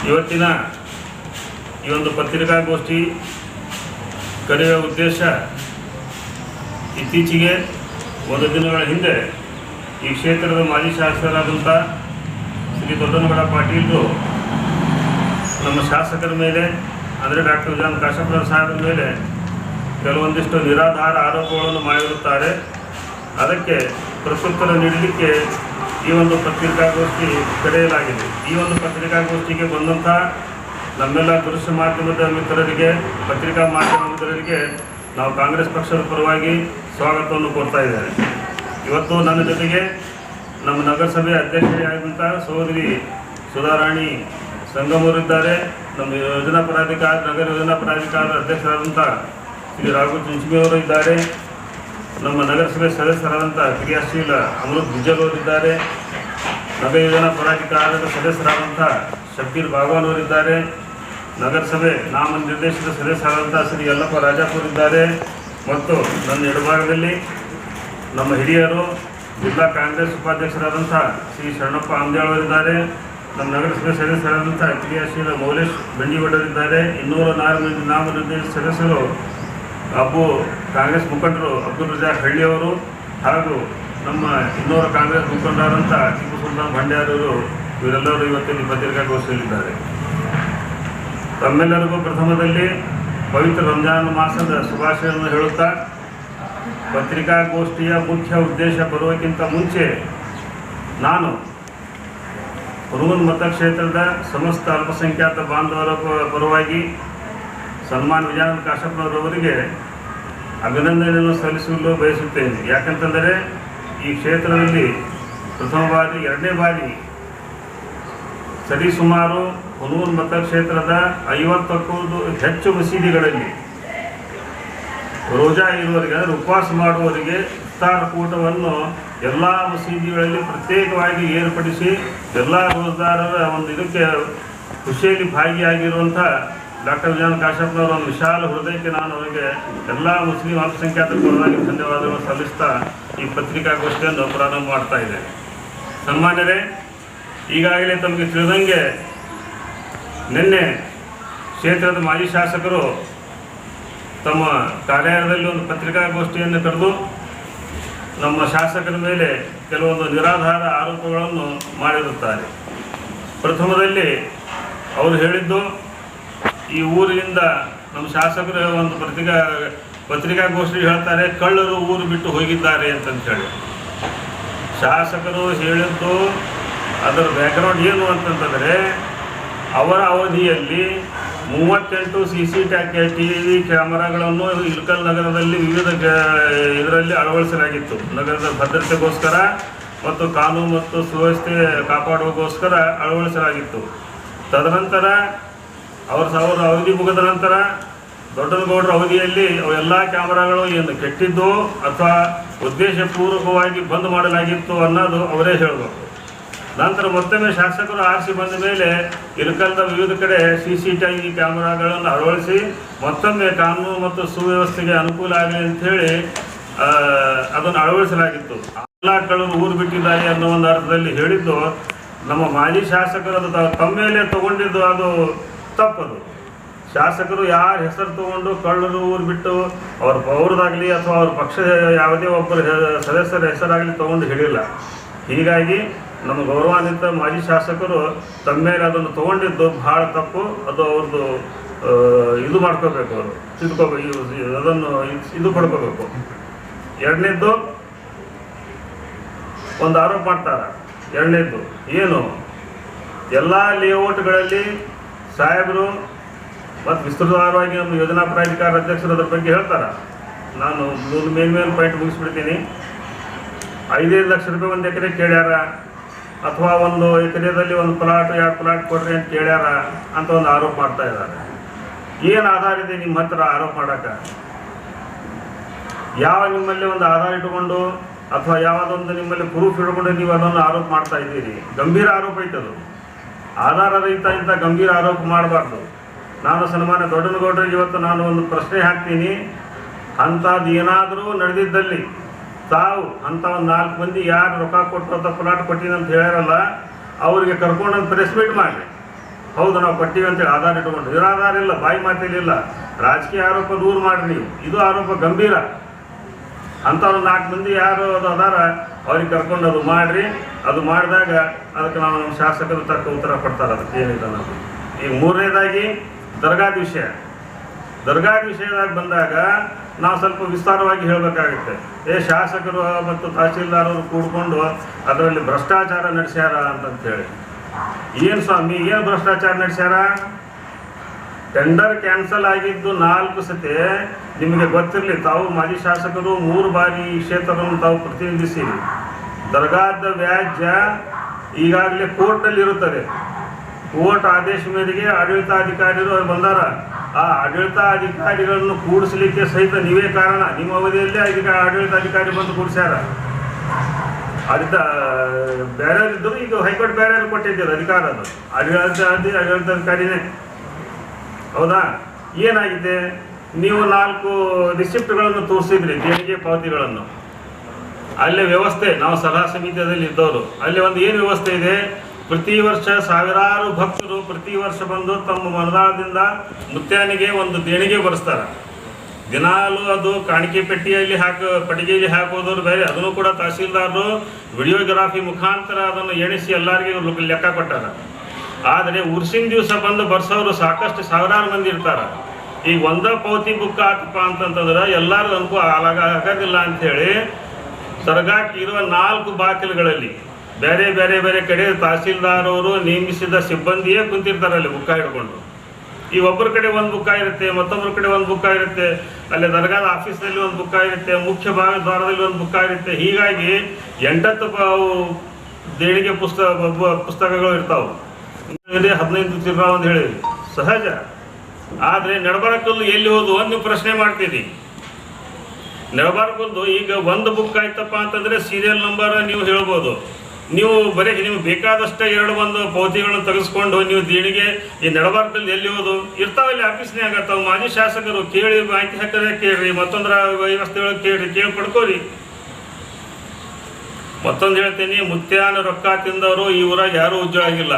ಇವತ್ತಿನ ಈ ಒಂದು ಪತ್ರಿಕಾಗೋಷ್ಠಿ ಕರೆಯುವ ಉದ್ದೇಶ, ಇತ್ತೀಚೆಗೆ ಒಂದು ದಿನಗಳ ಹಿಂದೆ ಈ ಕ್ಷೇತ್ರದ ಮಾಜಿ ಶಾಸಕರಾದಂಥ ಶ್ರೀ ದೊಡ್ಡನಗೌಡ ಪಾಟೀಲರು ನಮ್ಮ ಶಾಸಕರ ಮೇಲೆ, ಅಂದರೆ ಡಾಕ್ಟರ್ ಜಾನ್ ಕಾಶಪ್ಪನವರ ಸಾಹೇಬರ ಮೇಲೆ ಕೆಲವೊಂದಿಷ್ಟು ನಿರಾಧಾರ ಆರೋಪಗಳನ್ನು ಮಾಡಿರುತ್ತಾರೆ. ಅದಕ್ಕೆ ಪ್ರತ್ಯುತ್ತರ ನೀಡಲಿಕ್ಕೆ ಈ ಒಂದು ಪತ್ರಿಕಾಗೋಷ್ಠಿ ಕರೆಯಲಾಗಿದೆ. ಈ ಒಂದು ಪತ್ರಿಕಾಗೋಷ್ಠಿಗೆ ಬಂದಂಥ ನಮ್ಮೆಲ್ಲ ದೃಶ್ಯ ಮಾಧ್ಯಮದ ಮಿತ್ರರಿಗೆ, ಪತ್ರಿಕಾ ಮಾಧ್ಯಮ ಮಿತ್ರರಿಗೆ ನಾವು ಕಾಂಗ್ರೆಸ್ ಪಕ್ಷದ ಪರವಾಗಿ ಸ್ವಾಗತವನ್ನು ಕೋರ್ತಾ ಇದ್ದೇವೆ. ಇವತ್ತು ನನ್ನ ಜೊತೆಗೆ ನಮ್ಮ ನಗರಸಭೆ ಅಧ್ಯಕ್ಷರಾದಂಥ ಸಹೋದರಿ ಸುಧಾರಾಣಿ ಸಂಗಮವರಿದ್ದಾರೆ. ನಮ್ಮ ಯೋಜನಾ ಪ್ರಾಧಿಕಾರ, ನಗರ ಯೋಜನಾ ಪ್ರಾಧಿಕಾರದ ಅಧ್ಯಕ್ಷರಾದಂಥ ಶ್ರೀ ರಾಘು ಚಿಂಚಮಿಯವರು ಇದ್ದಾರೆ. ನಮ್ಮ ನಗರಸಭೆ ಸದಸ್ಯರಾದಂಥ ಕ್ರಿಯಾಶೀಲ ಅಮೃತ್ ಗುಜ್ಜರ್ ಅವರಿದ್ದಾರೆ. ನಗರ ಯೋಜನಾ ಪ್ರಾಧಿಕಾರದ ಸದಸ್ಯರಾದಂಥ ಶಬೀರ್ ಬಾಗವಾನ್ ಅವರಿದ್ದಾರೆ. ನಗರಸಭೆ ನಾಮನಿರ್ದೇಶಿತ ಸದಸ್ಯರಾದಂಥ ಶ್ರೀ ಯಲ್ಲಪ್ಪ ರಾಜಾಪುರ್ ಇದ್ದಾರೆ. ಮತ್ತು ನನ್ನ ಎಡಭಾಗದಲ್ಲಿ ನಮ್ಮ ಹಿರಿಯರು, ಜಿಲ್ಲಾ ಕಾಂಗ್ರೆಸ್ ಉಪಾಧ್ಯಕ್ಷರಾದಂಥ ಶ್ರೀ ಶರಣಪ್ಪ ಆಮ್ದ್ಯಾಳ್ ಅವರಿದ್ದಾರೆ. ನಮ್ಮ ನಗರಸಭೆ ಸದಸ್ಯರಾದಂಥ ಕ್ರಿಯಾಶೀಲ ಮೌಲೇಶ್ ಬಂಡಿಗೌಡರಿದ್ದಾರೆ. 204 ನಾಮನಿರ್ದೇಶಿತ ಸದಸ್ಯರು ಅಬ್ಬು ಕಾಂಗ್ರೆಸ್ ಮುಖಂಡರು ಅಬ್ದುಲ್ ರಜಾಕ್ ಹಳ್ಳಿಯವರು ಹಾಗೂ ನಮ್ಮ ಇನ್ನೂರ ಕಾಂಗ್ರೆಸ್ ಮುಖಂಡರಾದಂಥ ಟಿಪ್ಪು ಸುಲ್ತಾನ್ ಭಂಡಾರವರು, ಇವರೆಲ್ಲರೂ ಇವತ್ತಿನ ಪತ್ರಿಕಾಗೋಷ್ಠಿಯಲ್ಲಿದ್ದಾರೆ. ತಮ್ಮೆಲ್ಲರಿಗೂ ಪ್ರಥಮದಲ್ಲಿ ಪವಿತ್ರ ರಂಜಾನ್ ಮಾಸದ ಶುಭಾಶಯವನ್ನು ಹೇಳುತ್ತಾ, ಪತ್ರಿಕಾಗೋಷ್ಠಿಯ ಮುಖ್ಯ ಉದ್ದೇಶ ಬರುವುದಕ್ಕಿಂತ ಮುಂಚೆ ನಾನು ಹುನಗುಂದ ಮತಕ್ಷೇತ್ರದ ಸಮಸ್ತ ಅಲ್ಪಸಂಖ್ಯಾತ ಬಾಂಧವರ ಪರವಾಗಿ ಸನ್ಮಾನ್ ವಿಜಯಾನಂದ ಕಾಶಪ್ಪನವರವರಿಗೆ ಅಭಿನಂದನೆಯನ್ನು ಸಲ್ಲಿಸಲು ಬಯಸುತ್ತೇನೆ. ಯಾಕಂತಂದರೆ ಈ ಕ್ಷೇತ್ರದಲ್ಲಿ ಪ್ರಥಮ ಬಾರಿ, ಎರಡನೇ ಬಾರಿ ಸರಿಸುಮಾರು ಹುನಗುಂದ ಮತಕ್ಷೇತ್ರದ 50ಕ್ಕೂ ಹೆಚ್ಚು ಮಸೀದಿಗಳಲ್ಲಿ ರೋಜಾ ಇರುವವರಿಗೆ, ಅಂದರೆ ಉಪವಾಸ ಮಾಡುವವರಿಗೆ ಇಫ್ತಾರ್ ಕೂಟವನ್ನು ಎಲ್ಲ ಮಸೀದಿಗಳಲ್ಲಿ ಪ್ರತ್ಯೇಕವಾಗಿ ಏರ್ಪಡಿಸಿ ಎಲ್ಲ ರೋಜದಾರರ ಒಂದು ಇದಕ್ಕೆ ಖುಷಿಯಲ್ಲಿ ಭಾಗಿಯಾಗಿರುವಂಥ ಡಾಕ್ಟರ್ ಜಾನ್ ಕಾಶಪ್ಪನವರ ಒಂದು ವಿಶಾಲ ಹೃದಯಕ್ಕೆ ನಾನು ಅವರಿಗೆ ಎಲ್ಲ ಮುಸ್ಲಿಂ ಅಲ್ಪಸಂಖ್ಯಾತರ ಪರವಾಗಿ ಧನ್ಯವಾದಗಳನ್ನು ಸಲ್ಲಿಸ್ತಾ ಈ ಪತ್ರಿಕಾಗೋಷ್ಠಿಯನ್ನು ಪ್ರಾರಂಭ ಮಾಡ್ತಾ ಇದ್ದೇನೆ. ಸನ್ಮಾನ್ಯರೇ, ಈಗಾಗಲೇ ತಮಗೆ ತಿಳಿದಂಗೆ ನಿನ್ನೆ ಕ್ಷೇತ್ರದ ಮಾಜಿ ಶಾಸಕರು ತಮ್ಮ ಕಾರ್ಯಾಲಯದಲ್ಲಿ ಒಂದು ಪತ್ರಿಕಾಗೋಷ್ಠಿಯನ್ನು ಕರೆದು ನಮ್ಮ ಶಾಸಕರ ಮೇಲೆ ಕೆಲವೊಂದು ನಿರಾಧಾರ ಆರೋಪಗಳನ್ನು ಮಾಡಿರುತ್ತಾರೆ. ಪ್ರಥಮದಲ್ಲಿ ಅವರು ಹೇಳಿದ್ದು, ಈ ಊರಿನಿಂದ ನಮ್ಮ ಶಾಸಕರು ಒಂದು ಪತ್ರಿಕಾಗೋಷ್ಠಿ ಹೇಳ್ತಾರೆ, ಕಳ್ಳರು ಊರು ಬಿಟ್ಟು ಹೋಗಿದ್ದಾರೆ ಅಂತಂತೇಳಿ. ಶಾಸಕರು ಹೇಳಿದ್ದು ಅದರ ಬ್ಯಾಕ್ಗ್ರೌಂಡ್ ಏನು ಅಂತಂತಂದರೆ, ಅವರ ಅವಧಿಯಲ್ಲಿ 38 CCTV ಕ್ಯಾಮರಾಗಳನ್ನು ಇಳಕಲ್ ನಗರದಲ್ಲಿ ವಿವಿಧ ಇದರಲ್ಲಿ ಅಳವಡಿಸಲಾಗಿತ್ತು. ನಗರದ ಭದ್ರತೆಗೋಸ್ಕರ ಮತ್ತು ಕಾನೂನು ಮತ್ತು ಸುವ್ಯವಸ್ಥೆ ಕಾಪಾಡುವಗೋಸ್ಕರ ಅಳವಡಿಸಲಾಗಿತ್ತು. ತದನಂತರ ಅವರ ಅವಧಿ ಮುಗಿದ ನಂತರ ದೊಡ್ಡನಗೌಡರ ಅವಧಿಯಲ್ಲಿ ಅವೆಲ್ಲ ಕ್ಯಾಮರಾಗಳು ಏನು ಕೆಟ್ಟಿದ್ದು ಅಥವಾ ಉದ್ದೇಶಪೂರ್ವಕವಾಗಿ ಬಂದ್ ಮಾಡಲಾಗಿತ್ತು ಅನ್ನೋದು ಅವರೇ ಹೇಳಬೇಕು. ನಂತರ ಮತ್ತೊಮ್ಮೆ ಶಾಸಕರು ಆರಿಸಿ ಬಂದ ಮೇಲೆ ಇಳಕಲ್ದ ವಿವಿಧ ಕಡೆ CCTV ಕ್ಯಾಮರಾಗಳನ್ನು ಅಳವಡಿಸಿ ಮತ್ತೊಮ್ಮೆ ಕಾನೂನು ಮತ್ತು ಸುವ್ಯವಸ್ಥೆಗೆ ಅನುಕೂಲ ಆಗಲಿ ಅಂಥೇಳಿ ಅದನ್ನು ಅಳವಡಿಸಲಾಗಿತ್ತು. ಎಲ್ಲ ಕಳ್ಳರು ಊರು ಬಿಟ್ಟಿದ್ದಾರೆ ಅನ್ನೋ ಒಂದು ಅರ್ಥದಲ್ಲಿ ಹೇಳಿದ್ದು ನಮ್ಮ ಮಾಜಿ ಶಾಸಕರು ಅದು ತಮ್ಮ ಮೇಲೆ ತಗೊಂಡಿದ್ದು ಅದು ತಪ್ಪದು. ಶಾಸಕರು ಯಾರ ಹೆಸರು ತಗೊಂಡು ಕಳ್ಳರು ಊರು ಬಿಟ್ಟು ಅವ್ರದ್ದಾಗಲಿ ಅಥವಾ ಅವ್ರ ಪಕ್ಷದ ಯಾವುದೇ ಒಬ್ಬರ ಸದಸ್ಯರ ಹೆಸರಾಗಲಿ ತಗೊಂಡು ಹೇಳಿಲ್ಲ. ಹೀಗಾಗಿ ನಮ್ಮ ಗೌರವಾನ್ವಿತ ಮಾಜಿ ಶಾಸಕರು ತಮ್ಮ ಮೇಲೆ ಅದನ್ನು ತಗೊಂಡಿದ್ದು ಭಾಳ ತಪ್ಪು. ಅದು ಅವ್ರದ್ದು ಇದು ಮಾಡ್ಕೋಬೇಕು, ಅವರು ತಿದ್ಕೋಬೇಕು, ಅದನ್ನು ಇದು ಪಡ್ಕೋಬೇಕು. ಎರಡನೇದ್ದು ಒಂದು ಆರೋಪ ಮಾಡ್ತಾರೆ. ಎರಡನೇದ್ದು ಏನು, ಎಲ್ಲ ಲೇಔಟ್ಗಳಲ್ಲಿ ಸಾಹೇಬರು ಮತ್ತು ವಿಸ್ತೃತವಾಗಿ ನಮ್ಮ ಯೋಜನಾ ಪ್ರಾಧಿಕಾರ ಅಧ್ಯಕ್ಷರು ಅದ್ರ ಬಗ್ಗೆ ಹೇಳ್ತಾರೆ. ನಾನು ಮೇನ್ ಪಾಯಿಂಟ್ ಮುಗಿಸ್ಬಿಡ್ತೀನಿ. 5 ಲಕ್ಷ ರೂಪಾಯಿ ಒಂದು ಎಕರೆ ಕೇಳ್ಯಾರ, ಅಥವಾ ಒಂದು ಎಕರೆದಲ್ಲಿ ಒಂದು ಪ್ಲಾಟ್ 2 ಪ್ಲಾಟ್ ಕೊಡ್ರಿ ಅಂತ ಕೇಳ್ಯಾರ ಅಂತ ಒಂದು ಆರೋಪ ಮಾಡ್ತಾ ಇದ್ದಾರೆ. ಏನು ಆಧಾರ ಇದೆ ನಿಮ್ಮ ಹತ್ರ ಆರೋಪ ಮಾಡೋಕ್ಕೆ? ಯಾವ ನಿಮ್ಮಲ್ಲಿ ಒಂದು ಆಧಾರ ಇಟ್ಕೊಂಡು ಅಥವಾ ಯಾವುದೊಂದು ನಿಮ್ಮಲ್ಲಿ ಪ್ರೂಫ್ ಇಟ್ಕೊಂಡು ನೀವು ಅದನ್ನು ಆರೋಪ ಮಾಡ್ತಾ ಇದ್ದೀರಿ? ಗಂಭೀರ ಆರೋಪ ಐತದು. ಆಧಾರ ರಹಿತ ಇಂಥ ಗಂಭೀರ ಆರೋಪ ಮಾಡಬಾರ್ದು. ನಾನು ಸನ್ಮಾನ್ಯ ದೊಡ್ಡನಗೌಡರಿಗೆ ಇವತ್ತು ನಾನು ಒಂದು ಪ್ರಶ್ನೆ ಹಾಕ್ತೀನಿ. ಅಂಥದ್ದು ಏನಾದರೂ ನಡೆದಿದ್ದಲ್ಲಿ ತಾವು ಅಂಥ ಒಂದು 4 ಮಂದಿ ಯಾರು ರೊಕ್ಕ ಕೊಟ್ಟು ಅಥವಾ ಪ್ಲಾಟ್ ಕೊಟ್ಟಿನಿ ಅಂತ ಹೇಳ್ಯಾರಲ್ಲ, ಅವರಿಗೆ ಕರ್ಕೊಂಡೊಂದು ಪ್ರೆಸ್ ಮೀಟ್ ಮಾಡಿರಿ. ಹೌದು ನಾವು ಕೊಟ್ಟಿವಿ ಅಂತೇಳಿ ಆಧಾರ ಇಟ್ಕೊಂಡು, ನಿರಾಧಾರ ಇಲ್ಲ, ಬಾಯಿ ಮಾತೇಲಿಲ್ಲ. ರಾಜಕೀಯ ಆರೋಪ ದೂರ ಮಾಡ್ರಿ ನೀವು, ಇದು ಆರೋಪ ಗಂಭೀರ. ಅಂಥವ್ರು 4 ಮಂದಿ ಯಾರು ಅದು ಅದಾರ ಅವ್ರಿಗೆ ಕರ್ಕೊಂಡು ಅದು ಮಾಡಿರಿ. ಅದು ಮಾಡಿದಾಗ ಅದಕ್ಕೆ ನಾವು ನಮ್ಮ ಶಾಸಕರು ತಕ್ಕ ಉತ್ತರ ಕೊಡ್ತಾರೆ, ಅದಕ್ಕೆ ಏನಿದೆ ಅನ್ನೋದು. ಈಗ 3ನೇದಾಗಿ ದರ್ಗಾದ ವಿಷಯ. ದರ್ಗಾದ ವಿಷಯದಾಗ ಬಂದಾಗ ನಾವು ಸ್ವಲ್ಪ ವಿಸ್ತಾರವಾಗಿ ಹೇಳಬೇಕಾಗುತ್ತೆ. ಶಾಸಕರು ಮತ್ತು ತಹಸೀಲ್ದಾರರು ಕೂಡ್ಕೊಂಡು ಅದರಲ್ಲಿ ಭ್ರಷ್ಟಾಚಾರ ನಡೆಸ್ಯಾರ ಅಂತಂತೇಳಿ. ಏನು ಸ್ವಾಮಿ, ಏನು ಭ್ರಷ್ಟಾಚಾರ ನಡೆಸ್ಯಾರ? ಟೆಂಡರ್ ಕ್ಯಾನ್ಸಲ್ ಆಗಿದ್ದು 4 ಸತಿ ನಿಮಗೆ ಗೊತ್ತಿರಲಿ. ತಾವು ಮಾಜಿ ಶಾಸಕರು 3 ಬಾರಿ ಈ ಕ್ಷೇತ್ರವನ್ನು ತಾವು ಪ್ರತಿನಿಧಿಸಿರಿ. ದರ್ಗಾದ ವ್ಯಾಜ್ಯ ಈಗಾಗಲೇ ಕೋರ್ಟ್ನಲ್ಲಿ ಇರುತ್ತದೆ. ಕೋರ್ಟ್ ಆದೇಶ ಮೇರೆಗೆ ಆಡಳಿತಾಧಿಕಾರಿಗಳು ಬಂದಾರ. ಆ ಆಡಳಿತಾಧಿಕಾರಿಗಳನ್ನು ಕೂಡಿಸಲಿಕ್ಕೆ ಸಹಿತ ನೀವೇ ಕಾರಣ. ನಿಮ್ಮ ಅವಧಿಯಲ್ಲೇ ಆಡಳಿತಾಧಿಕಾರಿ ಬಂದು ಕೂಡಿಸ್ಯಾರ. ಬೇರೆಯವರಿದ್ದರು, ಈಗ ಹೈಕೋರ್ಟ್ ಬೇರೆಯವ್ರು ಕೊಟ್ಟಿದ್ದೀರ ಅಧಿಕಾರ. ಅದು ಆಡಳಿತಾಧಿಕಾರಿನೇ. ಹೌದಾ? ಏನಾಗಿದೆ? ನೀವು 4 ರಿಸಿಪ್ಟ್ಗಳನ್ನು ತೋರಿಸಿದ್ರಿ, ದೇಣಿಗೆ ಪಾವತಿಗಳನ್ನು. ಅಲ್ಲೇ ವ್ಯವಸ್ಥೆ, ನಾವು ಸಲಹಾ ಸಮಿತಿಯಲ್ಲಿ ಇದ್ದವರು, ಅಲ್ಲಿ ಒಂದು ಏನು ವ್ಯವಸ್ಥೆ ಇದೆ? ಪ್ರತಿ ವರ್ಷ ಸಾವಿರಾರು ಭಕ್ತರು ಪ್ರತಿ ವರ್ಷ ಬಂದು ತಮ್ಮ ಮನದಾಳದಿಂದ ಮುತ್ಯಾನಿಗೆ ಒಂದು ದೇಣಿಗೆ ಬರೆಸ್ತಾರೆ. ದಿನಾಲೂ ಅದು ಕಾಣಿಕೆ ಪಟ್ಟಿಯಲ್ಲಿ ಪಟ್ಟಿಗೆಯಲ್ಲಿ ಹಾಕೋದವ್ರು ಬೇರೆ. ಅದನ್ನು ಕೂಡ ತಹಸೀಲ್ದಾರರು ವಿಡಿಯೋಗ್ರಾಫಿ ಮುಖಾಂತರ ಅದನ್ನು ಎಣಿಸಿ ಎಲ್ಲರಿಗೂ ಲೆಕ್ಕ ಕೊಟ್ಟಾರ. ಆದರೆ ಉರ್ಸಿನ ದಿವಸ ಬಂದು ಬರ್ಸೋರು ಸಾಕಷ್ಟು ಸಾವಿರಾರು ಮಂದಿ ಇರ್ತಾರೆ. ಈಗ ಒಂದೇ ಪಾವತಿ ಬುಕ್ ಆತಪ್ಪ ಅಂತಂತಂದ್ರೆ ಎಲ್ಲರೂ ಅನುಕೂಲ ಆಗೋದಿಲ್ಲ ಅಂಥೇಳಿ ದರ್ಗಾಕ್ಕೆ ಇರುವ 4 ಬಾಗಿಲುಗಳಲ್ಲಿ ಬೇರೆ ಬೇರೆ ಬೇರೆ ಕಡೆ ತಹಸೀಲ್ದಾರವರು ನೇಮಿಸಿದ ಸಿಬ್ಬಂದಿಯೇ ಕುಂತಿರ್ತಾರಲ್ಲಿ ಬುಕ್ಕ ಹಿಡ್ಕೊಂಡು. ಈ ಒಬ್ಬರ ಕಡೆ ಒಂದು ಬುಕ್ಕ ಇರುತ್ತೆ, ಮತ್ತೊಬ್ಬರ ಕಡೆ ಒಂದು ಬುಕ್ಕ ಇರುತ್ತೆ, ಅಲ್ಲಿ ದರ್ಗಾದ ಆಫೀಸ್ನಲ್ಲಿ ಒಂದು ಬುಕ್ಕ ಇರುತ್ತೆ, ಮುಖ್ಯ ದ್ವಾರದಲ್ಲಿ ಒಂದು ಬುಕ್ಕ ಇರುತ್ತೆ. ಹೀಗಾಗಿ 8 ದೇಣಿಗೆ ಪುಸ್ತಕಗಳು ಇರ್ತಾವೆ. 15 ತಿರ್ಗಾವ ಅಂತ ಹೇಳಿ ಸಹಜ. ಆದರೆ ನಡಬಾರಕಲ್ಲು ಎಲ್ಲಿ ಹೋದು ಅಂತ ನೀವು ಪ್ರಶ್ನೆ ಮಾಡ್ತೀರಿ. ನಡಬಾರಕಲ್ಲು ಈಗ ಒಂದು ಬುಕ್ ಆಯ್ತಪ್ಪ ಅಂತಂದರೆ ಸೀರಿಯಲ್ ನಂಬರ್ ನೀವು ಹೇಳ್ಬೋದು. ನೀವು ಬರೀ ನಿಮ್ಗೆ ಬೇಕಾದಷ್ಟೇ 2 ಪಾವತಿಗಳನ್ನು ತೆಗೆಸ್ಕೊಂಡು ನೀವು ದೇಣಿಗೆ ಈ ನಡಬಾರಕಲ್ಲಿ ಎಲ್ಲಿ ಹೋದು ಇರ್ತಾವಲ್ಲಿ ಆಫೀಸ್ನಾಗ. ತಾವು ಮಾಜಿ ಶಾಸಕರು ಕೇಳಿ, ಮಾಹಿತಿ ಹಾಕಿದ್ರೆ ಕೇಳ್ರಿ, ಮತ್ತೊಂದರ ವ್ಯವಸ್ಥೆಗಳು ಕೇಳಿ ಪಡ್ಕೋರಿ. ಮತ್ತೊಂದು ಹೇಳ್ತೀನಿ, ಮುತ್ಯಾನ ರೊಕ್ಕ ತಿಂದವರು ಈ ಊರಾಗ ಯಾರೂ ಉದ್ಯೋಗ ಆಗಿಲ್ಲ.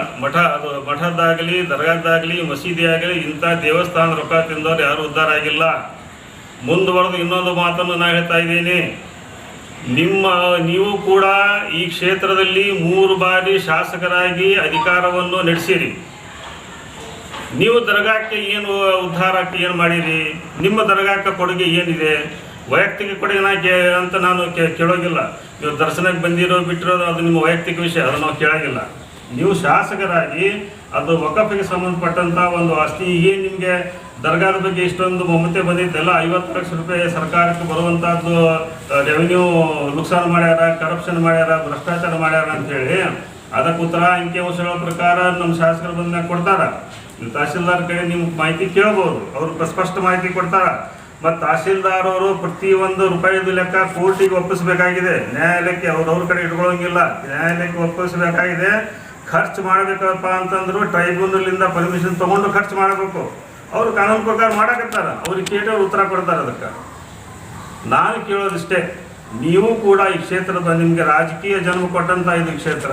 ಮಠದ್ದಾಗಲಿ ದರ್ಗಾದ್ದಾಗಲಿ ಮಸೀದಿ ಆಗಲಿ ಇಂಥ ದೇವಸ್ಥಾನದ ರೊಕ್ಕ ತಿಂದವರು ಯಾರೂ ಉದ್ಧಾರ ಆಗಿಲ್ಲ. ಮುಂದುವರೆದು ಇನ್ನೊಂದು ಮಾತನ್ನು ನಾನು ಹೇಳ್ತಾ ಇದ್ದೀನಿ. ನೀವು ಕೂಡ ಈ ಕ್ಷೇತ್ರದಲ್ಲಿ 3 ಬಾರಿ ಶಾಸಕರಾಗಿ ಅಧಿಕಾರವನ್ನು ನಡೆಸಿರಿ. ನೀವು ದರ್ಗಾಕ್ಕೆ ಏನು ಉದ್ಧಾರಕ್ಕೆ ಏನು ಮಾಡಿರಿ? ನಿಮ್ಮ ದರ್ಗಾಕ್ಕೆ ಕೊಡುಗೆ ಏನಿದೆ? ವೈಯಕ್ತಿಕ ಕೊಡುಗೆ ಅಂತ ನಾನು ಕೇಳೋಗಿಲ್ಲ. ನೀವು ದರ್ಶನಕ್ಕೆ ಬಂದಿರೋ ಬಿಟ್ಟಿರೋದು ಅದು ನಿಮ್ಮ ವೈಯಕ್ತಿಕ ವಿಷಯ, ಅದನ್ನು ನಾವು ಕೇಳೋಗಿಲ್ಲ. ನೀವು ಶಾಸಕರಾಗಿ ಅದು ವಕಫಿಗೆ ಸಂಬಂಧಪಟ್ಟಂಥ ಒಂದು ಆಸ್ತಿ, ಏನು ನಿಮಗೆ ದರ್ಗಾದ ಬಗ್ಗೆ ಇಷ್ಟೊಂದು ಮಮತೆ ಬಂದಿದ್ದೆಲ್ಲ 50 ಲಕ್ಷ ರೂಪಾಯಿ ಸರ್ಕಾರಕ್ಕೆ ಬರುವಂಥದ್ದು ರೆವಿನ್ಯೂ ನುಕ್ಸಾನ್ ಮಾಡ್ಯಾರ, ಕರಪ್ಷನ್ ಮಾಡ್ಯಾರ, ಭ್ರಷ್ಟಾಚಾರ ಮಾಡ್ಯಾರ ಅಂಥೇಳಿ ಅದಕ್ಕೆ ಉತ್ತರ ಅಂಕಿಅಂಶಗಳ ಪ್ರಕಾರ ನಮ್ಮ ಶಾಸಕರು ಬಂದಾಗ ಕೊಡ್ತಾರೆ. ನೀವು ತಹಸೀಲ್ದಾರ್ ಕಡೆ ನೀವು ಮಾಹಿತಿ ಕೇಳ್ಬೋದು, ಅವರು ಸ್ಪಷ್ಟ ಮಾಹಿತಿ ಕೊಡ್ತಾರೆ. ಮತ್ತು ತಹಸೀಲ್ದಾರವರು ಪ್ರತಿಯೊಂದು ರೂಪಾಯಿದು ಲೆಕ್ಕ ಕೋರ್ಟಿಗೆ ಒಪ್ಪಿಸಬೇಕಾಗಿದೆ. ನ್ಯಾಯಾಲಯಕ್ಕೆ ಅವ್ರ ಕಡೆ ಇಟ್ಕೊಳ್ಳೋಂಗಿಲ್ಲ, ನ್ಯಾಯಾಲಯಕ್ಕೆ ಒಪ್ಪಿಸಬೇಕಾಗಿದೆ. ಖರ್ಚು ಮಾಡಬೇಕಪ್ಪ ಅಂತಂದ್ರು ಟ್ರೈಬ್ಯುನಲಿಂದ ಪರ್ಮಿಷನ್ ತೊಗೊಂಡು ಖರ್ಚು ಮಾಡಬೇಕು. ಅವರು ಕಾನೂನು ಪ್ರಕಾರ ಮಾಡಕತ್ತಾರ, ಅವ್ರಿಗೆ ಕೇಟವ್ರು ಉತ್ತರ ಕೊಡ್ತಾರೆ. ಅದಕ್ಕೆ ನಾನು ಕೇಳೋದಿಷ್ಟೇ, ನೀವು ಕೂಡ ಈ ಕ್ಷೇತ್ರದ ನಿಮಗೆ ರಾಜಕೀಯ ಜನ್ಮ ಕೊಟ್ಟಂಥ ಇದು ಕ್ಷೇತ್ರ.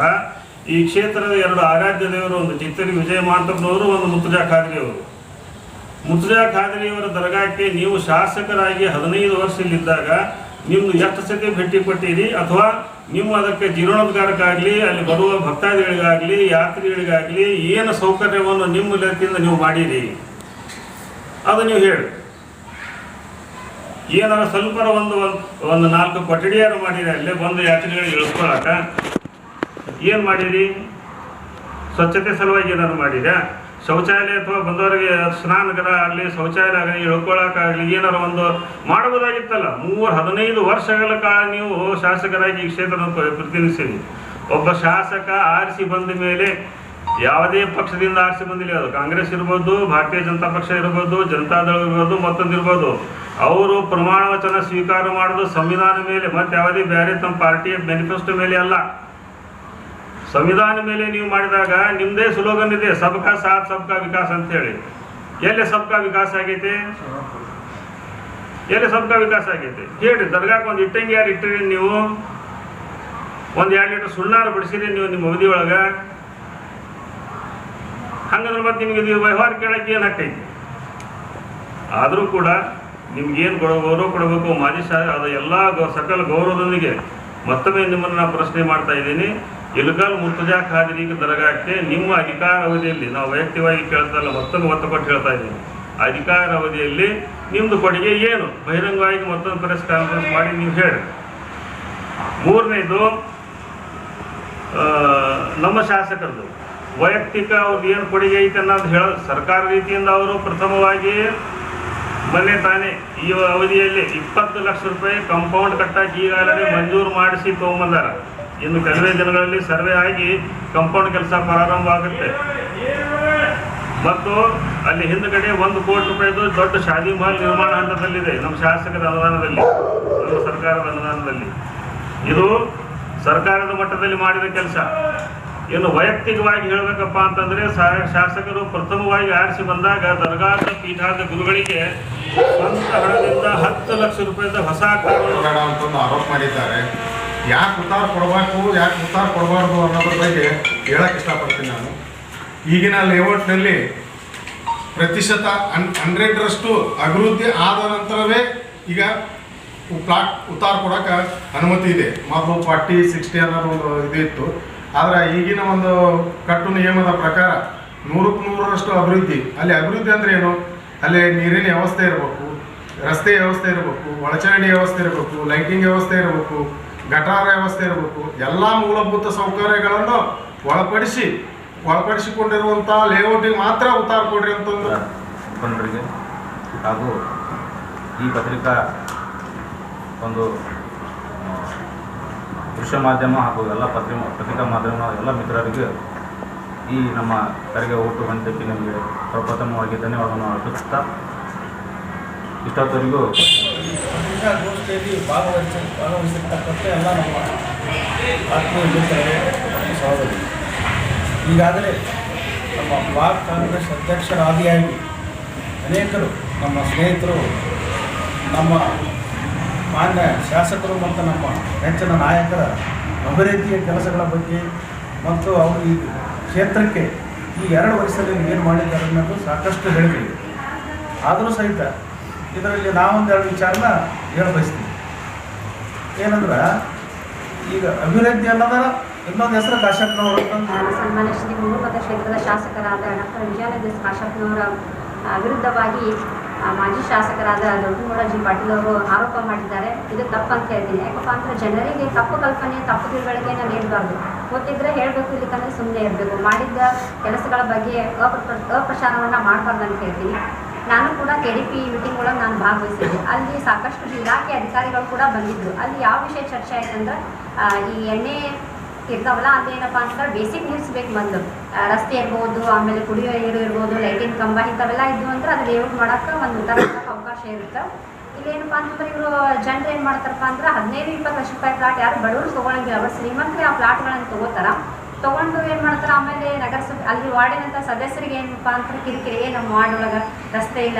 ಈ ಕ್ಷೇತ್ರದ 2 ಆರಾಧ್ಯ ದೇವರು, ಒಂದು ಚಿತ್ತೂರಿ ವಿಜಯ ಮಾಂತಪ್ಪನವರು, ಒಂದು ಮುತ್ತುಜಾ ಖಾದ್ರಿಯವರು. ಮುತ್ತುಜಾ ಖಾದ್ರಿಯವರ ದರ್ಗಾಕ್ಕೆ ನೀವು ಶಾಸಕರಾಗಿ 15 ವರ್ಷ ಇಲ್ಲಿದ್ದಾಗ ನಿಮ್ದು ಎಷ್ಟು ಸತಿ ಭೇಟಿ ಕೊಟ್ಟಿರಿ? ಅಥವಾ ನಿಮ್ಮ ಅದಕ್ಕೆ ಜೀರ್ಣೋದ್ಧಾರಕ್ಕಾಗಲಿ ಅಲ್ಲಿ ಬರುವ ಭಕ್ತಾದಿಗಳಿಗಾಗಲಿ ಯಾತ್ರಿಗಳಿಗಾಗಲಿ ಏನು ಸೌಕರ್ಯವನ್ನು ನಿಮ್ಮ ಇಲಾಖೆಯಿಂದ ನೀವು ಮಾಡಿರಿ? ಅದು ನೀವು ಹೇಳಿ. ಏನಾರ ಸ್ವಲ್ಪ ಒಂದು 4 ಕೊಠಡಿಯಾರು ಮಾಡಿರಿ, ಅಲ್ಲೇ ಬಂದು ಯಾತ್ರಿಗಳಿಗೆ ಇಳಿಸ್ಕೊಳಕ ಏನು ಮಾಡಿರಿ? ಸ್ವಚ್ಛತೆ ಸಲುವಾಗಿ ಏನಾದ್ರು ಮಾಡಿರಾ? ಶೌಚಾಲಯ ಅಥವಾ ಬಂದವರಿಗೆ ಸ್ನಾನಗೃಹ ಆಗಲಿ, ಶೌಚಾಲಯ ಆಗಲಿ, ಇಳ್ಕೊಳ್ಳೋಕ್ಕಾಗಲಿ ಏನಾರು ಒಂದು ಮಾಡಬಹುದಾಗಿತ್ತಲ್ಲ. 15 ವರ್ಷಗಳ ಕಾಲ ನೀವು ಶಾಸಕರಾಗಿ ಈ ಕ್ಷೇತ್ರವನ್ನು ಪ್ರತಿನಿಧಿಸಿರಿ. ಒಬ್ಬ ಶಾಸಕ ಆರಿಸಿ ಬಂದ ಮೇಲೆ ಯಾವುದೇ ಪಕ್ಷದಿಂದ ಆರಿಸಿ ಬಂದಿಲ್ಲ, ಅದು ಕಾಂಗ್ರೆಸ್ ಇರ್ಬೋದು, ಭಾರತೀಯ ಜನತಾ ಪಕ್ಷ ಇರ್ಬೋದು, ಜನತಾದಳ ಇರ್ಬೋದು, ಮತ್ತೊಂದು ಇರ್ಬೋದು, ಅವರು ಪ್ರಮಾಣ ವಚನ ಸ್ವೀಕಾರ ಮಾಡೋದು ಸಂವಿಧಾನ ಮೇಲೆ, ಮತ್ತು ಯಾವುದೇ ಬೇರೆ ತಮ್ಮ ಪಾರ್ಟಿಯ ಮ್ಯಾನಿಫೆಸ್ಟೋ ಮೇಲೆ ಅಲ್ಲ, ಸಂವಿಧಾನ ಮೇಲೆ ನೀವು ಮಾಡಿದಾಗ ನಿಮ್ಮದೇ ಸ್ಲೋಗನ್ ಇದೆ, ಸಬ್ಕಾ ಸಾಥ್ ಸಬ್ಕಾ ವಿಕಾಸ್ ಅಂತ ಹೇಳಿ. ಎಲ್ಲಿ ಸಬ್ಕಾ ವಿಕಾಸ ಆಗೈತೆ? ಎಲ್ಲಿ ಸಬ್ಕಾ ವಿಕಾಸ ಆಗೈತೆ ಹೇಳ್ರಿ. ದರ್ಗಾಕ್ಕೆ ಒಂದು ಇಟ್ಟಂಗಿ ಯಾರು ಇಟ್ಟಿರಿ? ನೀವು ಒಂದು 2 ಲೀಟರ್ ಸುಣ್ಣಾರು ಬಿಡಿಸಿರಿ ನೀವು ನಿಮ್ಮ ಅವಧಿ ಒಳಗೆ? ಹಂಗಂದ್ರೆ ಮತ್ತೆ ನಿಮ್ಗೆ ಇದು ವ್ಯವಹಾರ ಕೇಳಕ್ಕೆ ಏನಾಗ್ತೈತಿ? ಆದರೂ ಕೂಡ ನಿಮ್ಗೇನು ಗೌರವ ಕೊಡಬೇಕು ಮಾಜಿ ಅದು ಎಲ್ಲ ಸಕಲ ಗೌರವದೊಂದಿಗೆ ಮತ್ತೊಮ್ಮೆ ನಿಮ್ಮನ್ನು ನಾನು ಪ್ರಶ್ನೆ ಮಾಡ್ತಾ ಇದ್ದೀನಿ. ಇಲ್ಗಲ್ ಮುರ್ತಜಾ ಖಾದ್ರಿಗೆ ದರ್ಗಾಕ್ಕೆ ನಿಮ್ಮ ಅಧಿಕಾರ ಅವಧಿಯಲ್ಲಿ, ನಾವು ವೈಯಕ್ತಿಕವಾಗಿ ಕೇಳ್ತಾ ಇಲ್ಲ, ಮತ್ತೊಂದು ಒತ್ತು ಕೊಟ್ಟು ಹೇಳ್ತಾ ಇದ್ದೀನಿ, ಅಧಿಕಾರ ಅವಧಿಯಲ್ಲಿ ನಿಮ್ಮದು ಕೊಡುಗೆ ಏನು ಬಹಿರಂಗವಾಗಿ ಮತ್ತೊಂದು ಪ್ರೆಸ್ ಕಾನ್ಫರೆನ್ಸ್ ಮಾಡಿ ನೀವು ಹೇಳಿ. ಮೂರನೇದು, ನಮ್ಮ ಶಾಸಕರದು ವೈಯಕ್ತಿಕ ಅವ್ರದ್ದು ಏನು ಕೊಡುಗೆ ಐತೆ ಅನ್ನೋದು ಹೇಳೋದು. ಸರ್ಕಾರ ರೀತಿಯಿಂದ ಅವರು ಪ್ರಥಮವಾಗಿ ಮೊನ್ನೆ ತಾನೇ ಈ ಅವಧಿಯಲ್ಲಿ 20 ಲಕ್ಷ ರೂಪಾಯಿ ಕಾಂಪೌಂಡ್ ಕಟ್ಟಕ್ಕೆ ಈಗಾಗಲೇ ಮಂಜೂರು ಮಾಡಿಸಿ ತೊಗೊಂಬಂದಾರ. ಇನ್ನು ಕೆಲವೇ ದಿನಗಳಲ್ಲಿ ಸರ್ವೆ ಆಗಿ ಕಾಂಪೌಂಡ್ ಕೆಲಸ ಪ್ರಾರಂಭ ಆಗುತ್ತೆ. ಮತ್ತು ಅಲ್ಲಿ ಹಿಂದುಗಡೆ 1 ಕೋಟಿ ರೂಪಾಯಿದು ದೊಡ್ಡ ಶಾದಿ ಮಹಲ್ ನಿರ್ಮಾಣ ಹಂತದಲ್ಲಿದೆ ನಮ್ಮ ಶಾಸಕರ ಅನುದಾನದಲ್ಲಿ, ನಮ್ಮ ಸರ್ಕಾರದ ಅನುದಾನದಲ್ಲಿ. ಇದು ಸರ್ಕಾರದ ಮಟ್ಟದಲ್ಲಿ ಮಾಡಿದ ಕೆಲಸ. ಇನ್ನು ವೈಯಕ್ತಿಕವಾಗಿ ಹೇಳಬೇಕಪ್ಪ ಅಂತಂದರೆ ಶಾಸಕರು ಪ್ರಥಮವಾಗಿ ಆರಿಸಿ ಬಂದಾಗ ದರ್ಗಾದ ಪೀಠಾದ ಗುರುಗಳಿಗೆ ಸ್ವಂತ ಹಣದಿಂದ 10 ಲಕ್ಷ ರೂಪಾಯಿದ ಹೊಸ ಅಂತಂದು ಆರೋಪ ಮಾಡಿದ್ದಾರೆ. ಯಾಕೆ ಉತ್ತಾರ ಕೊಡಬೇಕು, ಯಾಕೆ ಉತ್ತಾರ ಕೊಡಬಾರ್ದು ಅನ್ನೋದ್ರ ಬಗ್ಗೆ ಹೇಳಕ್ಕೆ ಇಷ್ಟಪಡ್ತೀನಿ ನಾನು. ಈಗಿನ ಲೇಔಟ್ನಲ್ಲಿ ಪ್ರತಿಶತ 100ರಷ್ಟು ಅಭಿವೃದ್ಧಿ ಆದ ನಂತರವೇ ಈಗ ಪ್ಲಾಟ್ ಉತ್ತಾರ ಕೊಡೋಕೆ ಅನುಮತಿ ಇದೆ. ಮೊದಲು 40, 60 ಅನ್ನೋದು ಒಂದು ಇದಿತ್ತು. ಆದರೆ ಈಗಿನ ಒಂದು ಕಟ್ಟು ನಿಯಮದ ಪ್ರಕಾರ 100ಕ್ಕೆ 100ರಷ್ಟು ಅಭಿವೃದ್ಧಿ. ಅಲ್ಲಿ ಅಭಿವೃದ್ಧಿ ಅಂದರೆ ಏನು? ಅಲ್ಲಿ ನೀರಿನ ವ್ಯವಸ್ಥೆ ಇರಬೇಕು, ರಸ್ತೆ ವ್ಯವಸ್ಥೆ ಇರಬೇಕು, ಒಳಚರಂಡಿ ವ್ಯವಸ್ಥೆ ಇರಬೇಕು, ಲೈಟಿಂಗ್ ವ್ಯವಸ್ಥೆ ಇರಬೇಕು, ಗಟಾರ ವ್ಯವಸ್ಥೆ ಇರಬೇಕು. ಎಲ್ಲ ಮೂಲಭೂತ ಸೌಕರ್ಯಗಳನ್ನು ಒಳಪಡಿಸಿಕೊಂಡಿರುವಂಥ ಲೇಔಟಿಗೆ ಮಾತ್ರ ಉತ್ತಾರ ಕೊಡ್ರಿ ಅಂತಂದು ಮುಖಂಡರಿಗೆ ಹಾಗೂ ಈ ಪತ್ರಿಕಾ ಒಂದು ದೃಶ್ಯ ಮಾಧ್ಯಮ ಹಾಗೂ ಎಲ್ಲ ಪತ್ರಿಕಾ ಮಾಧ್ಯಮ ಎಲ್ಲ ಮಿತ್ರರಿಗೆ ಈ ನಮ್ಮ ಕರೆಗೆ ಓಟು ಗಂಟೆಗೆ ನಿಮಗೆ ಪ್ರಪ್ರಥಮವಾಗಿ ಧನ್ಯವಾದವನ್ನು ಅರ್ಪಿಸುತ್ತಾ ಇಷ್ಟೊತ್ತವರೆಗೂ ಪತ್ರಿಕಾಗೋಷ್ಠಿಯಲ್ಲಿ ಭಾಗವಹಿಸಿರ್ತಕ್ಕಂಥ ಎಲ್ಲ ನಮ್ಮ ಆತ್ಮೀಯ ಮಿತ್ರರೇ, ಸಹೋದರಿ, ಈಗಾಗಲೇ ನಮ್ಮ ಬ್ಲಾಕ್ ಕಾಂಗ್ರೆಸ್ ಅಧ್ಯಕ್ಷರಾದಿಯಾಗಿ ಅನೇಕರು ನಮ್ಮ ಸ್ನೇಹಿತರು, ನಮ್ಮ ಮಾನ್ಯ ಶಾಸಕರು ಮತ್ತು ನಮ್ಮ ನೆಚ್ಚಿನ ನಾಯಕರ ಅಭಿವೃದ್ಧಿಯ ಕೆಲಸಗಳ ಬಗ್ಗೆ ಮತ್ತು ಅವರು ಈ ಕ್ಷೇತ್ರಕ್ಕೆ ಈ 2 ವರ್ಷದಲ್ಲಿ ಏನು ಮಾಡಿದ್ದಾರೆ ಅನ್ನೋದು ಸಾಕಷ್ಟು ಹೇಳಿದ್ದೀವಿ. ಆದರೂ ಸಹಿತ ಇದರಲ್ಲಿ ನಾವೊಂದೆರಡು ವಿಚಾರನ ಹೇಳಬಯಸ್ತೀವಿ. ಏನಂದ್ರೆ ಈಗ ಅಭಿವೃದ್ಧಿ ಅನ್ನೋದರ ಇನ್ನೊಂದು ಹೆಸರು ಕಾಶಪ್ಪನವರು. ಸನ್ಮಾನ್ಯ ಶ್ರೀ ಮುರುಘಾ ಕ್ಷೇತ್ರದ ಶಾಸಕರಾದ ಡಾಕ್ಟರ್ ವಿಜಯಾನಂದ ಕಾಶಪ್ಪನವರ ವಿರುದ್ಧವಾಗಿ ಮಾಜಿ ಶಾಸಕರಾದ ದೊಡ್ಡಗೌಡ ಜಿ ಪಾಟೀಲ್ ಅವರು ಆರೋಪ ಮಾಡಿದ್ದಾರೆ. ಇದು ತಪ್ಪಂತ ಹೇಳ್ತೀನಿ. ಯಾಕಪ್ಪ ಅಂದರೆ ಜನರಿಗೆ ತಪ್ಪು ಕಲ್ಪನೆ, ತಪ್ಪು ತಿಳುವಳಿಕೆಯನ್ನು ನೀಡಬಾರ್ದು. ಗೊತ್ತಿದ್ದರೆ ಹೇಳಬೇಕು, ಇಲ್ಲಿಕಂದರೆ ಸುಮ್ಮನೆ ಇರಬೇಕು. ಮಾಡಿದ್ದ ಕೆಲಸಗಳ ಬಗ್ಗೆ ಅಪಪ್ರಚಾರವನ್ನು ಮಾಡಬಾರ್ದು ಅಂತ ಹೇಳ್ತೀನಿ. ನಾನು ಕೂಡ KDP ಮೀಟಿಂಗ್ ಒಳಗೆ ನಾನು ಭಾಗವಹಿಸಿದ್ದೆ. ಅಲ್ಲಿ ಸಾಕಷ್ಟು ಇಲಾಖೆ ಅಧಿಕಾರಿಗಳು ಕೂಡ ಬಂದಿದ್ದರು. ಅಲ್ಲಿ ಯಾವ ವಿಷಯ ಚರ್ಚೆ ಆಯ್ತಂದ್ರೆ ಈ ಎಣ್ಣೆ ಇರ್ತಾವಲ್ಲ, ಅದೇನಪ್ಪ ಅಂತಂದ್ರೆ ಬೇಸಿಕ್ ನೀಡ್ಸ್ ಬೇಕು. ಮೊದಲು ರಸ್ತೆ ಇರ್ಬೋದು, ಆಮೇಲೆ ಕುಡಿಯೋ ನೀರು ಇರ್ಬೋದು, ಲೈಟಿಂಗ್ ಕಂಬ ಇಂಥವೆಲ್ಲ ಇದ್ವು ಅಂದ್ರೆ ಅದು ಲೇಔಟ್ ಮಾಡೋಕ್ಕೆ ಒಂದು ಉತ್ತರ ಅವಕಾಶ ಇರುತ್ತೆ. ಇಲ್ಲೇನಪ್ಪ ಅಂತಂದ್ರೆ ಇವರು ಜನರು ಏನು ಮಾಡ್ತಾರಪ್ಪ ಅಂದ್ರೆ 15-20 ಲಕ್ಷ ರೂಪಾಯಿ ಪ್ಲಾಟ್ ಯಾರು ಬಡವರು ತೊಗೊಳಂಗಿಲ್ಲ, ಬಟ್ ಶ್ರೀಮಂತರೇ ಆ ಪ್ಲಾಟ್ಗಳನ್ನು ತೊಗೊಂಡು ಏನು ಮಾಡ್ತಾರೆ. ಆಮೇಲೆ ನಗರಸಭೆ ಅಲ್ಲಿ ವಾರ್ಡಿನಂಥ ಸದಸ್ಯರಿಗೆ ಏನಪ್ಪ ಅಂತ ಕಿರಿಕಿರಿ, ನಮ್ಮ ವಾರ್ಡ್ ಒಳಗೆ ರಸ್ತೆ ಇಲ್ಲ,